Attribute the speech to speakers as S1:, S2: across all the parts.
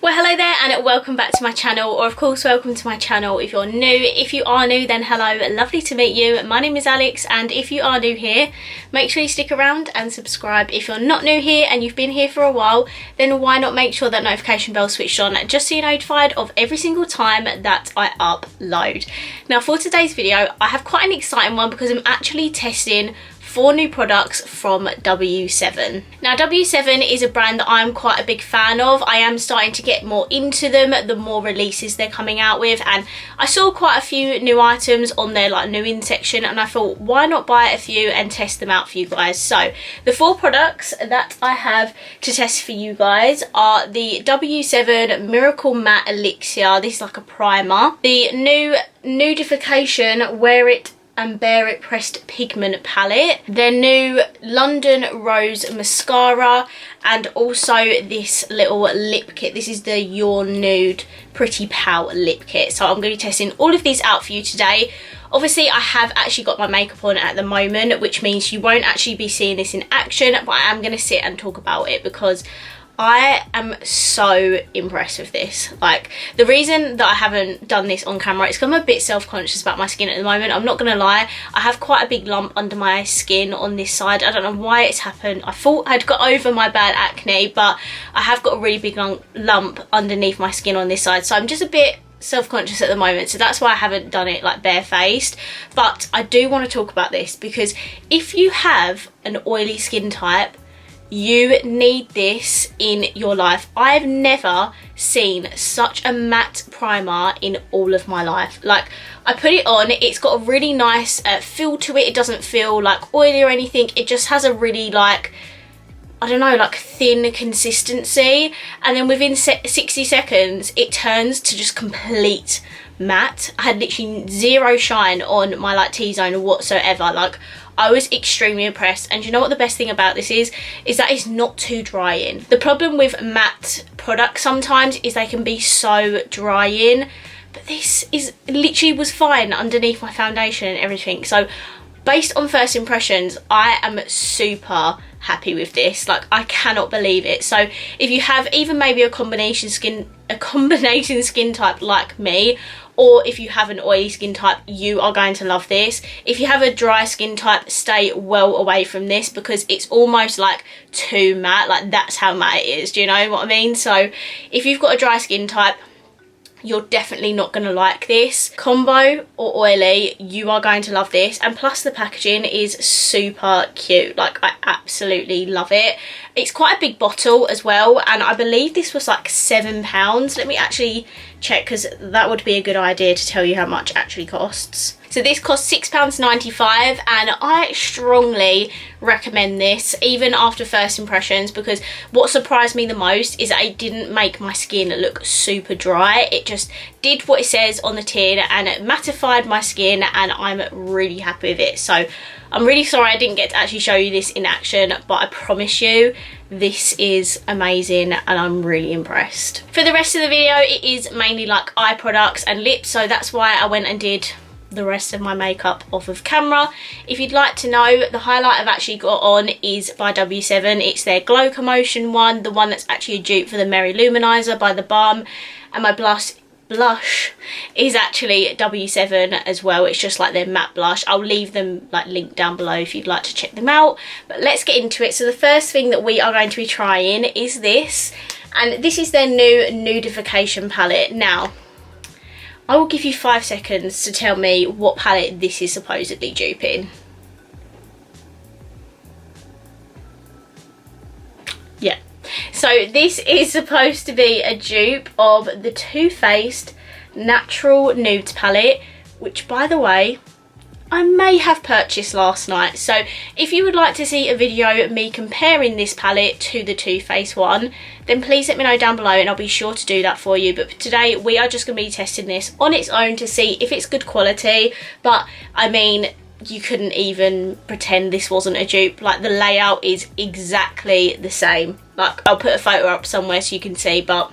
S1: Well, hello there and welcome back to my channel, or of course welcome to my channel if you're new. If you are new, then hello, lovely to meet you. My name is Alex, and if you are new here, make sure you stick around and subscribe. If you're not new here and you've been here for a while, then why not make sure that notification bell switched on just so you're notified of every single time that I upload. Now for today's video, I have quite an exciting one because I'm actually testing 4 new products from W7. Now W7 is a brand that I'm quite a big fan of. I am starting to get more into them the more releases they're coming out with, and I saw quite a few new items on their like new in section, and I thought why not buy a few and test them out for you guys. So the 4 products that I have to test for you guys are the W7 Miracle Matte Elixir. This is like a primer. The new Nudification Wear It and Bare It Pressed Pigment palette, their new London Rose mascara, and also this little lip kit. This is the Your Nude Pretty Pal lip kit. So I'm going to be testing all of these out for you today. Obviously I have actually got my makeup on at the moment, which means you won't actually be seeing this in action, but I am going to sit and talk about it because I am so impressed with this. Like, the reason that I haven't done this on camera is because I'm a bit self-conscious about my skin at the moment. I'm not gonna lie, I have quite a big lump under my skin on this side. I don't know why it's happened. I thought I'd got over my bad acne, but I have got a really big lump underneath my skin on this side, so I'm just a bit self-conscious at the moment, so that's why I haven't done it like barefaced. But I do want to talk about this because if you have an oily skin type, you need this in your life. I've never seen such a matte primer in all of my life. Like, I put it on, it's got a really nice feel to it. It doesn't feel like oily or anything. It just has a really like, I don't know, like thin consistency. And then within 60 seconds, it turns to just complete matte. I had literally zero shine on my like T-zone whatsoever. Like, I was extremely impressed. And you know what the best thing about this is that it's not too drying. The problem with matte products sometimes is they can be so drying, but this is literally was fine underneath my foundation and everything. So based on first impressions, I am super happy with this. Like, I cannot believe it. So if you have even maybe a combination skin type like me, or if you have an oily skin type, you are going to love this. If you have a dry skin type, stay well away from this because it's almost like too matte. Like, that's how matte it is. Do you know what I mean? So if you've got a dry skin type, you're definitely not going to like this. Combo or oily, you are going to love this. And plus the packaging is super cute. Like, I absolutely love it. It's quite a big bottle as well, and I believe this was like £7. Let me actually check because that would be a good idea to tell you how much it actually costs. So this costs £6.95, and I strongly recommend this even after first impressions, because what surprised me the most is that it didn't make my skin look super dry. It just did what it says on the tin and it mattified my skin, and I'm really happy with it. So I'm really sorry I didn't get to actually show you this in action, but I promise you this is amazing and I'm really impressed. For the rest of the video, it is mainly like eye products and lips, so that's why I went and did the rest of my makeup off of camera. If you'd like to know, the highlight I've actually got on is by W7. It's their Glow Commotion one, the one that's actually a dupe for the Merry Luminizer by the Balm, and my blush is actually W7 as well. It's just like their matte blush. I'll leave them like linked down below if you'd like to check them out. But let's get into it. So the first thing that we are going to be trying is this, and this is their new Nudification palette. Now, I will give you 5 seconds to tell me what palette this is supposedly duping. Yeah. So this is supposed to be a dupe of the Too Faced Natural Nudes palette, which, by the way, I may have purchased last night. So if you would like to see a video of me comparing this palette to the Too Faced one, then please let me know down below and I'll be sure to do that for you. But today we are just going to be testing this on its own to see if it's good quality. But I mean, you couldn't even pretend this wasn't a dupe. Like, the layout is exactly the same. Like, I'll put a photo up somewhere so you can see, but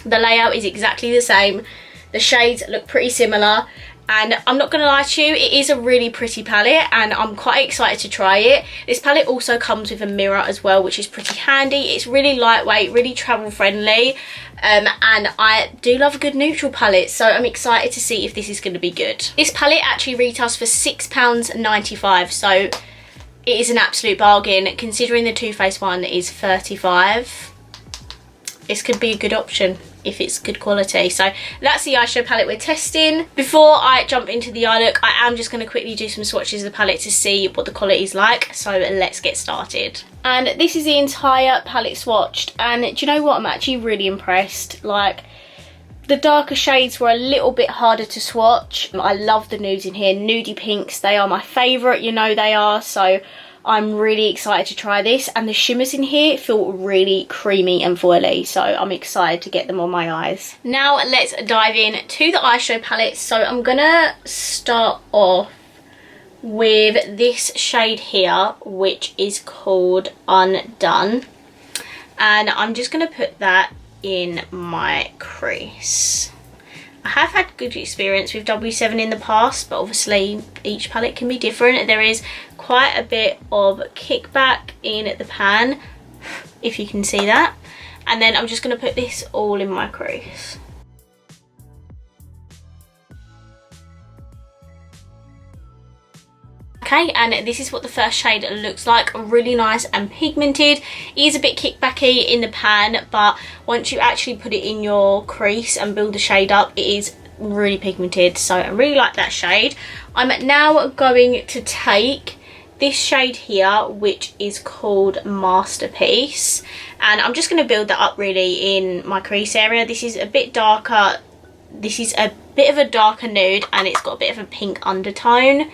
S1: the layout is exactly the same. The shades look pretty similar, And I'm not gonna lie to you, it is a really pretty palette and I'm quite excited to try it. This palette also comes with a mirror as well, which is pretty handy. It's really lightweight, really travel friendly, and I do love a good neutral palette, so I'm excited to see if this is going to be good. This palette actually retails for £6.95, so it is an absolute bargain considering the Too Faced one is £35. This could be a good option if it's good quality. So that's the eyeshadow palette we're testing. Before I jump into the eye look, I am just going to quickly do some swatches of the palette to see what the quality is like. So let's get started. And this is the entire palette swatched, and do you know what, I'm actually really impressed. Like, the darker shades were a little bit harder to swatch. I love the nudes in here, nudie pinks, they are my favourite, you know they are, so I'm really excited to try this. And the shimmers in here feel really creamy and foily, so I'm excited to get them on my eyes. Now let's dive in to the eyeshadow palette. So I'm gonna start off with this shade here, which is called Undone, and I'm just gonna put that in my crease. I have had good experience with W7 in the past, but obviously each palette can be different. There is quite a bit of kickback in the pan, if you can see that. And then I'm just going to put this all in my crease. Okay, and this is what the first shade looks like. Really nice and pigmented. It is a bit kickbacky in the pan, but once you actually put it in your crease and build the shade up, it is really pigmented, so I really like that shade. I'm now going to take this shade here, which is called Masterpiece, and I'm just going to build that up really in my crease area. This is a bit darker. This is a bit of a darker nude, and it's got a bit of a pink undertone.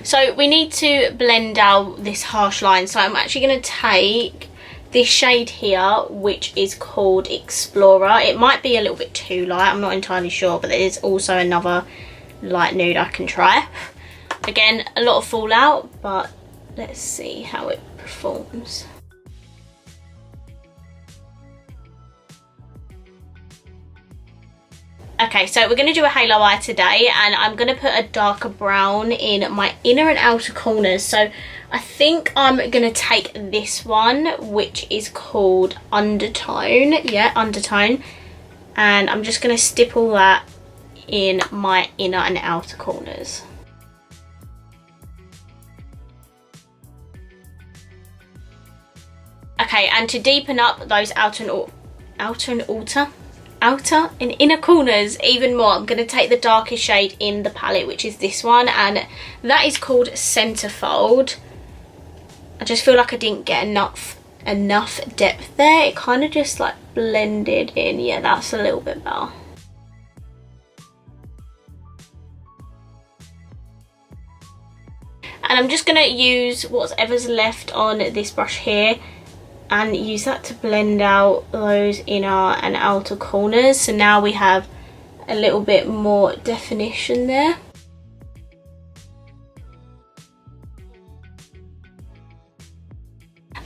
S1: So we need to blend out this harsh line, so I'm actually going to take this shade here, which is called Explorer. It might be a little bit too light, I'm not entirely sure, but there is also another light nude I can try. Again, a lot of fallout, but let's see how it performs. Okay, so we're going to do a halo eye today, and I'm going to put a darker brown in my inner and outer corners. So I think I'm going to take this one, which is called Undertone. Yeah, Undertone. And I'm just going to stipple that in my inner and outer corners. Okay, and to deepen up those outer and inner corners even more, I'm going to take the darkest shade in the palette, which is this one, and that is called Centerfold. I just feel like I didn't get enough depth there. It kind of just like blended in. Yeah, that's a little bit better. And I'm just going to use whatever's left on this brush here and use that to blend out those inner and outer corners. So now we have a little bit more definition there.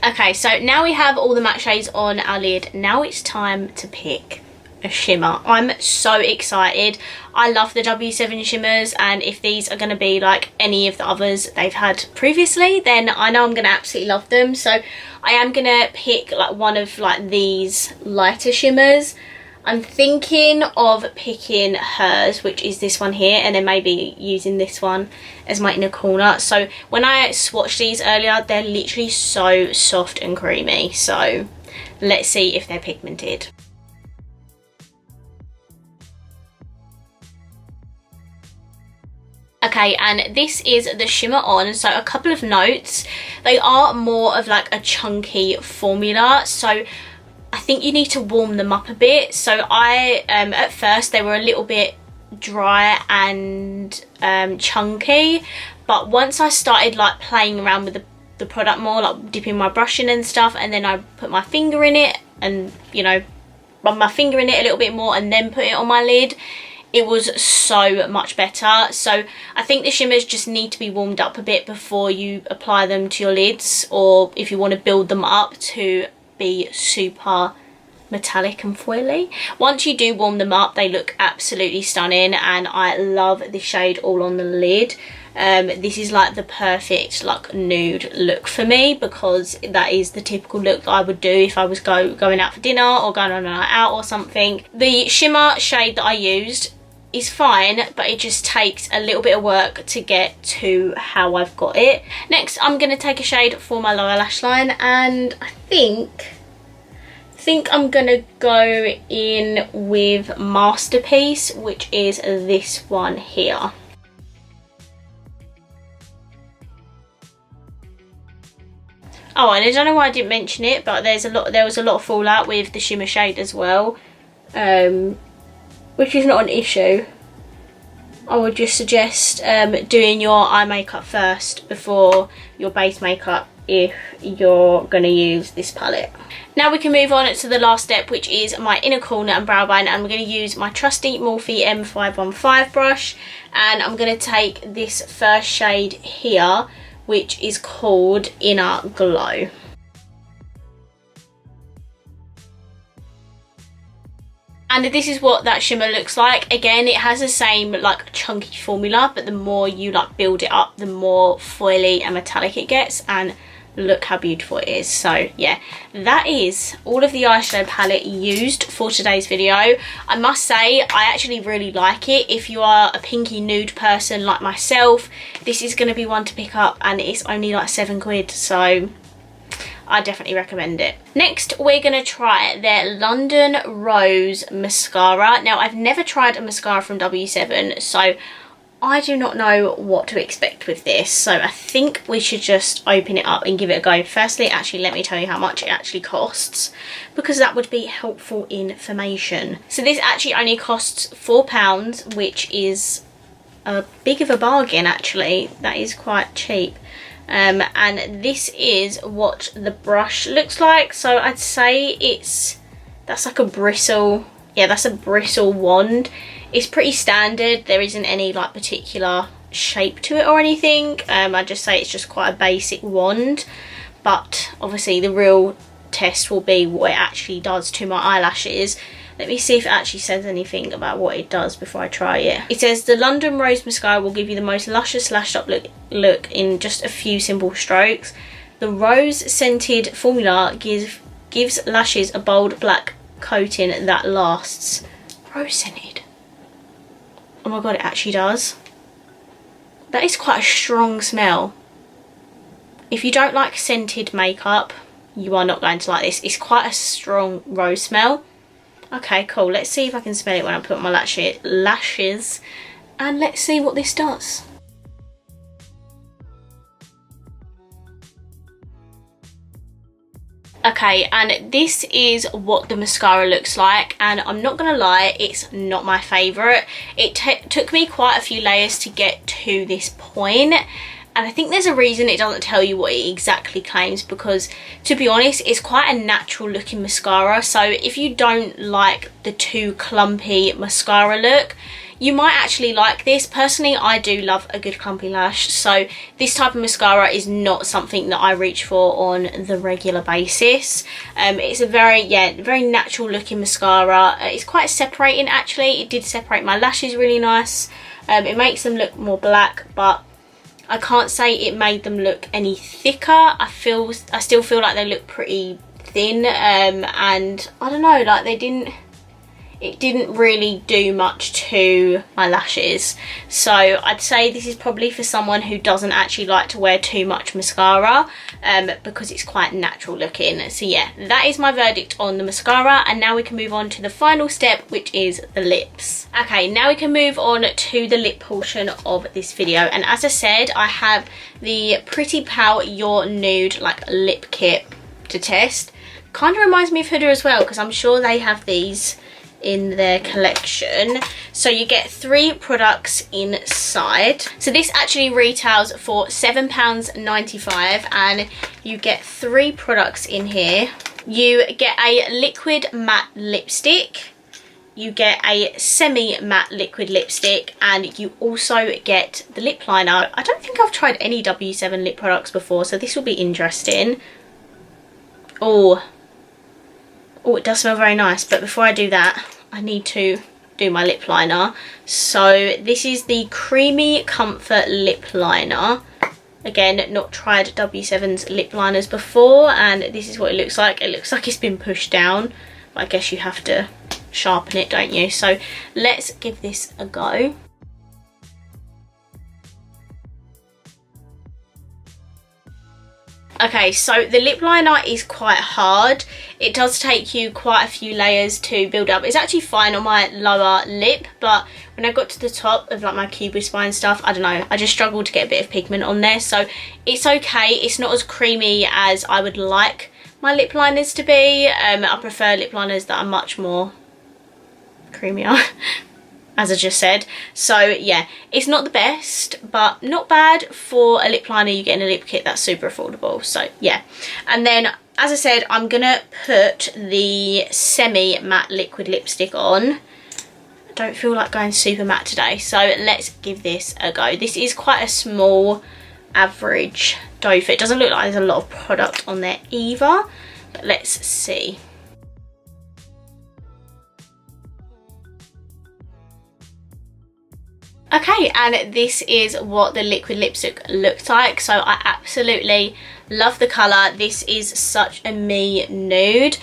S1: Okay, so now we have all the matte shades on our lid. Now it's time to pick a shimmer. I'm so excited. I love the W7 shimmers, and if these are going to be like any of the others they've had previously, then I know I'm going to absolutely love them. So I am going to pick like one of like these lighter shimmers. I'm thinking of picking hers, which is this one here, and then maybe using this one as my inner corner. So when I swatched these earlier, they're literally so soft and creamy. So let's see if they're pigmented. Okay, and this is the shimmer on. So a couple of notes. They are more of like a chunky formula, so I think you need to warm them up a bit. So I at first they were a little bit dry and chunky, but once I started like playing around with the product more, like dipping my brush in and stuff, and then I put my finger in it and, you know, rub my finger in it a little bit more and then put it on my lid, it was so much better. So I think the shimmers just need to be warmed up a bit before you apply them to your lids, or if you want to build them up to be super metallic and foily. Once you do warm them up, they look absolutely stunning, and I love the shade All on the Lid. This is like the perfect like nude look for me, because that is the typical look that I would do if I was going out for dinner or going on a night out or something. The shimmer shade that I used is fine, but it just takes a little bit of work to get to how I've got it. Next, I'm going to take a shade for my lower lash line, and I think I'm going to go in with Masterpiece, which is this one here. Oh, and I don't know why I didn't mention it, but there was a lot of fallout with the shimmer shade as well, which is not an issue. I would just suggest doing your eye makeup first before your base makeup if you're going to use this palette. Now we can move on to the last step, which is my inner corner and brow bone, and we're going to use my trusty Morphe M515 brush, and I'm going to take this first shade here, which is called Inner Glow. And this is what that shimmer looks like. Again, it has the same like chunky formula, but the more you like build it up, the more foily and metallic it gets, and look how beautiful it is. So yeah, that is all of the eyeshadow palette used for today's video. I must say, I actually really like it. If you are a pinky nude person like myself, this is going to be one to pick up, and it's only like £7, so I definitely recommend it. Next, we're going to try their London Rose mascara. Now, I've never tried a mascara from W7, so I do not know what to expect with this, so I think we should just open it up and give it a go. Firstly, actually, let me tell you how much it actually costs, because that would be helpful information. So this actually only costs £4, which is a big of a bargain actually. That is quite cheap. And this is what the brush looks like. So I'd say that's like a bristle, yeah, that's a bristle wand. It's pretty standard. There isn't any like particular shape to it or anything. I'd just say it's just quite a basic wand, but obviously the real test will be what it actually does to my eyelashes. Let me see if it actually says anything about what it does before I try it. It says the London Rose mascara will give you the most luscious lashed up look in just a few simple strokes. The rose scented formula gives lashes a bold black coating that lasts. Rose scented. Oh my god, it actually does. That is quite a strong smell. If you don't like scented makeup, you are not going to like this. It's quite a strong rose smell. Okay, cool. Let's see if I can smell it when I put on my lashes, and let's see what this does. Okay, and this is what the mascara looks like, and I'm not gonna lie, it's not my favourite. It took me quite a few layers to get to this point, and I think there's a reason it doesn't tell you what it exactly claims, because to be honest, it's quite a natural looking mascara. So if you don't like the too clumpy mascara look, you might actually like this. Personally, I do love a good clumpy lash, so this type of mascara is not something that I reach for on the regular basis. It's a very natural looking mascara. It's quite separating actually. It did separate my lashes really nice. It makes them look more black, but I can't say it made them look any thicker. I still feel like they look pretty thin, and I don't know, like it didn't really do much to my lashes. So I'd say this is probably for someone who doesn't actually like to wear too much mascara, because it's quite natural looking. So yeah, that is my verdict on the mascara, and now we can move on to the final step, which is the lips. Okay, now we can move on to the lip portion of this video, and as I said, I have the Pretty Pal Your Nude like lip kit to test. Kind of reminds me of Huda as well, because I'm sure they have these in their collection. So you get 3 products inside. So this actually retails for £7.95, and you get 3 products in here. You get a liquid matte lipstick, you get a semi-matte liquid lipstick, and you also get the lip liner. I don't think I've tried any W7 lip products before, so this will be interesting. Oh, Oh, it does smell very nice, but before I do that, I need to do my lip liner. So this is the Creamy Comfort Lip Liner. Again, not tried W7's lip liners before, and this is what it looks like. It looks like it's been pushed down, but I guess you have to sharpen it, don't you? So let's give this a go. Okay, so the lip liner is quite hard. It does take you quite a few layers to build up. It's actually fine on my lower lip, but when I got to the top of like my cupid spine stuff, I don't know, I just struggled to get a bit of pigment on there. So it's okay. It's not as creamy as I would like my lip liners to be. I prefer lip liners that are much more creamier, as I just said. So yeah, it's not the best, but not bad for a lip liner. You get in a lip kit that's super affordable. So yeah, and then as I said, I'm gonna put the semi matte liquid lipstick on. I don't feel like going super matte today, so let's give this a go. This is quite a small average doe. It doesn't look like there's a lot of product on there either, but let's see. Okay, and this is what the liquid lipstick looks like. So I absolutely love the colour. This is such a me nude,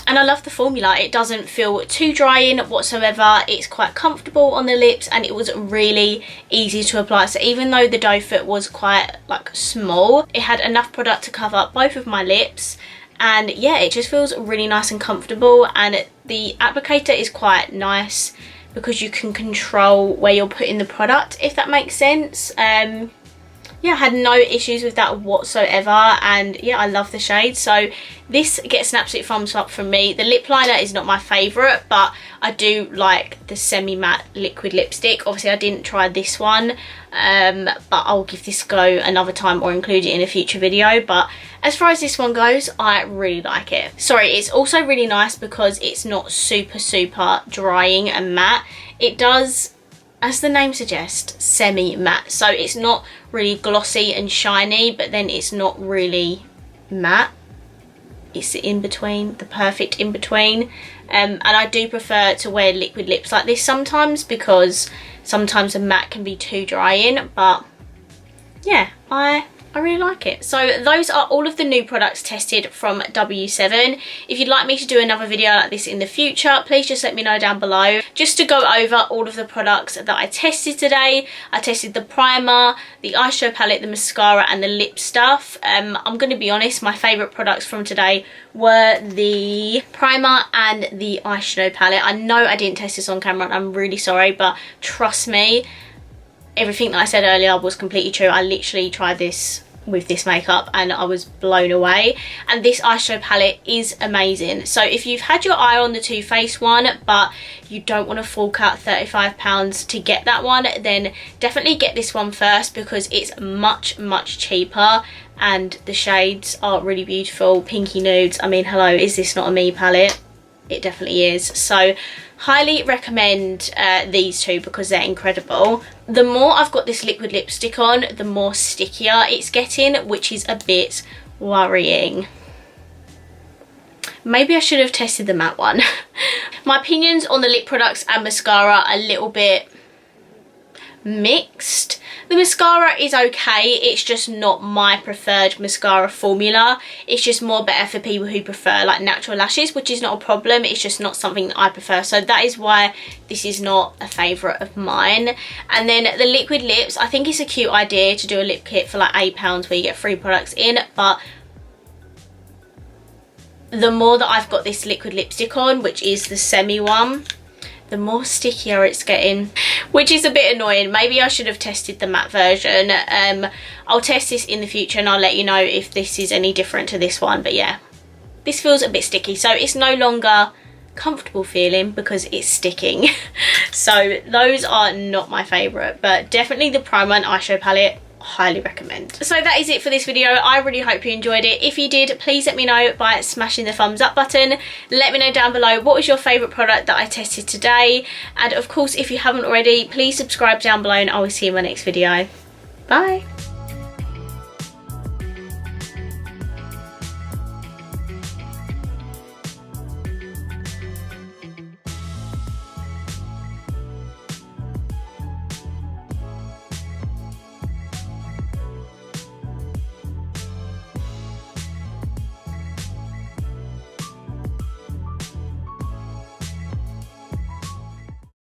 S1: and I love the formula. It doesn't feel too drying whatsoever. It's quite comfortable on the lips, and it was really easy to apply. So even though the doe foot was quite like small, it had enough product to cover both of my lips. And yeah, it just feels really nice and comfortable, and the applicator is quite nice because you can control where you're putting the product, if that makes sense. Yeah, I had no issues with that whatsoever, and yeah, I love the shade. So this gets an absolute thumbs up from me. The lip liner is not my favourite, but I do like the semi-matte liquid lipstick. Obviously I didn't try this one, but I'll give this a go another time or include it in a future video. But as far as this one goes, I really like it. Sorry, it's also really nice because it's not super drying and matte. It does, as the name suggests, semi-matte. So it's not really glossy and shiny, but then it's not really matte. It's the in-between, the perfect in-between. And I do prefer to wear liquid lips like this sometimes, because sometimes a matte can be too drying. But yeah, I really like it. So those are all of the new products tested from W7. If you'd like me to do another video like this in the future, please just let me know down below. Just to go over all of the products that I tested today, I tested the primer, the eyeshadow palette, the mascara and the lip stuff. I'm going to be honest, my favourite products from today were the primer and the eyeshadow palette. I know I didn't test this on camera and I'm really sorry, but trust me, everything that I said earlier was completely true. I literally tried this with this makeup and I was blown away, and this eyeshadow palette is amazing. So if you've had your eye on the Too Faced one but you don't want to fork out £35 to get that one, then definitely get this one first, because it's much cheaper and the shades are really beautiful. Pinky nudes, I mean, hello, is this not a me palette? It definitely is. So highly recommend these two because they're incredible. The more I've got this liquid lipstick on, the more stickier it's getting, which is a bit worrying. Maybe I should have tested the matte one. My opinions on the lip products and mascara are a little bit mixed. The mascara is okay, it's just not my preferred mascara formula. It's just more better for people who prefer like natural lashes, which is not a problem. It's just not something that I prefer, so that is why this is not a favourite of mine. And then the liquid lips, I think it's a cute idea to do a lip kit for like £8 where you get 3 products in, but the more that I've got this liquid lipstick on, which is the semi one, the more stickier it's getting, which is a bit annoying. Maybe I should have tested the matte version. I'll test this in the future and I'll let you know if this is any different to this one. But yeah, this feels a bit sticky, so it's no longer comfortable feeling because it's sticking. So those are not my favourite, but definitely the primer and eyeshadow palette, highly recommend. So that is it for this video. I really hope you enjoyed it. If you did, please let me know by smashing the thumbs up button. Let me know down below what was your favourite product that I tested today, and of course if you haven't already, please subscribe down below and I will see you in my next video. Bye.